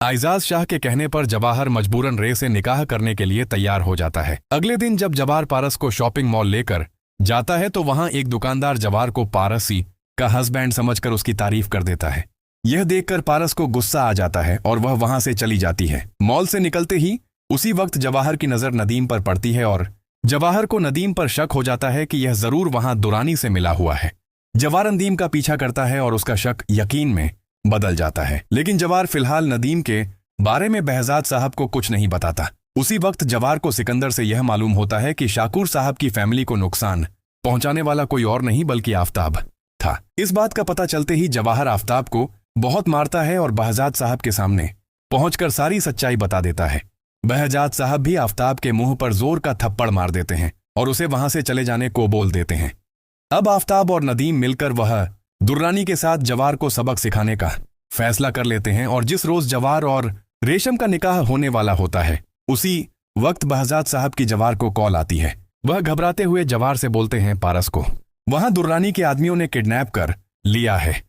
आइजाज शाह के कहने पर जवाहर मजबूरन रे से निकाह करने के लिए तैयार हो जाता है। अगले दिन जब जवाहर पारस को शॉपिंग मॉल लेकर जाता है तो वहां एक दुकानदार जवाहर को पारसी का हस्बैंड समझकर उसकी तारीफ कर देता है। यह देखकर पारस को गुस्सा आ जाता है और वह वहां से चली जाती है। मॉल से निकलते ही उसी वक्त जवाहर की नजर नदीम पर पड़ती है और जवाहर को नदीम पर शक हो जाता है कि यह जरूर वहां दुरानी से मिला हुआ है। जवाहर नदीम का पीछा करता है और उसका शक यकीन में बदल जाता है। लेकिन जवाहर फिलहाल नदीम के बारे में बहजाद साहब को कुछ नहीं बताता। उसी वक्त जवाहर को सिकंदर से यह मालूम होता है कि शाकुर साहब की फैमिली को नुकसान पहुंचाने वाला कोई और नहीं बल्कि आफताब था। इस बात का पता चलते ही जवाहर आफताब को बहुत मारता है और बहजाद साहब के सामने पहुंचकर सारी सच्चाई बता देता है। बहजाद साहब भी आफताब के मुंह पर जोर का थप्पड़ मार देते हैं और उसे वहां से चले जाने को बोल देते हैं। अब आफताब और नदीम मिलकर वह दुर्रानी के साथ जवाहर को सबक सिखाने का फैसला कर लेते हैं और जिस रोज जवाहर और रेशम का निकाह होने वाला होता है उसी वक्त बहजाद साहब की जवाहर को कॉल आती है। वह घबराते हुए जवाहर से बोलते हैं, पारस को वहां दुर्रानी के आदमियों ने किडनैप कर लिया है,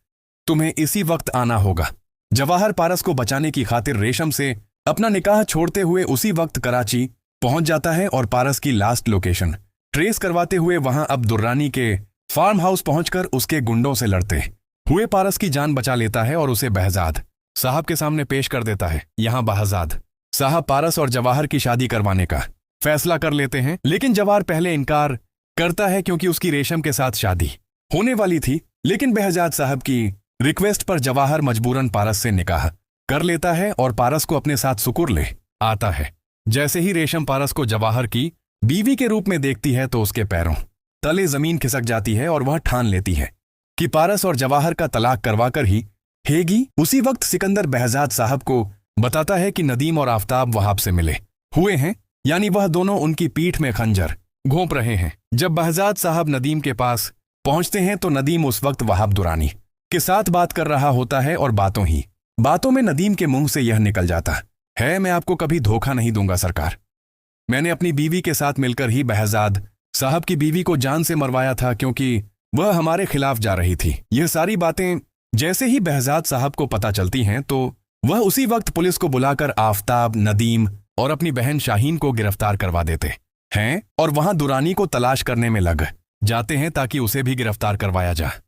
तुम्हें इसी वक्त आना होगा। जवाहर पारस को बचाने की खातिर रेशम से अपना निकाह छोड़ते हुए उसी वक्त कराची पहुंच जाता है और पारस की लास्ट लोकेशन ट्रेस करवाते हुए वहां अब दुर्रानी के फार्म हाउस पहुंचकर उसके गुंडों से लड़ते हुए पारस की जान बचा लेता है और उसे बहजाद साहब के सामने पेश कर देता है। यहां बहजाद साहब पारस और जवाहर की शादी करवाने का फैसला कर लेते हैं, लेकिन जवाहर पहले इनकार करता है क्योंकि उसकी रेशम के साथ शादी होने वाली थी। लेकिन बहजाद साहब की रिक्वेस्ट पर जवाहर मजबूरन पारस से निकाह कर लेता है और पारस को अपने साथ सुकुर ले आता है। जैसे ही रेशम पारस को जवाहर की बीवी के रूप में देखती है तो उसके पैरों तले जमीन खिसक जाती है और वह ठान लेती है कि पारस और जवाहर का तलाक करवाकर ही हेगी। उसी वक्त सिकंदर बहजाद साहब को बताता है कि नदीम और आफताब वहाब से मिले हुए हैं, यानी वह दोनों उनकी पीठ में खंजर घोंप रहे हैं। जब बहजाद साहब नदीम के पास पहुंचते हैं तो नदीम उस वक्त वहाब दुरानी के साथ बात कर रहा होता है और बातों में नदीम के मुंह से यह निकल जाता है, मैं आपको कभी धोखा नहीं दूंगा सरकार। मैंने अपनी बीवी के साथ मिलकर ही बहजाद साहब की बीवी को जान से मरवाया था क्योंकि वह हमारे खिलाफ जा रही थी। यह सारी बातें जैसे ही बहजाद साहब को पता चलती हैं तो वह उसी वक्त पुलिस को बुलाकर आफताब, नदीम और अपनी बहन शाहीन को गिरफ्तार करवा देते हैं और वहां दुरानी को तलाश करने में लग जाते हैं ताकि उसे भी गिरफ्तार करवाया जाए।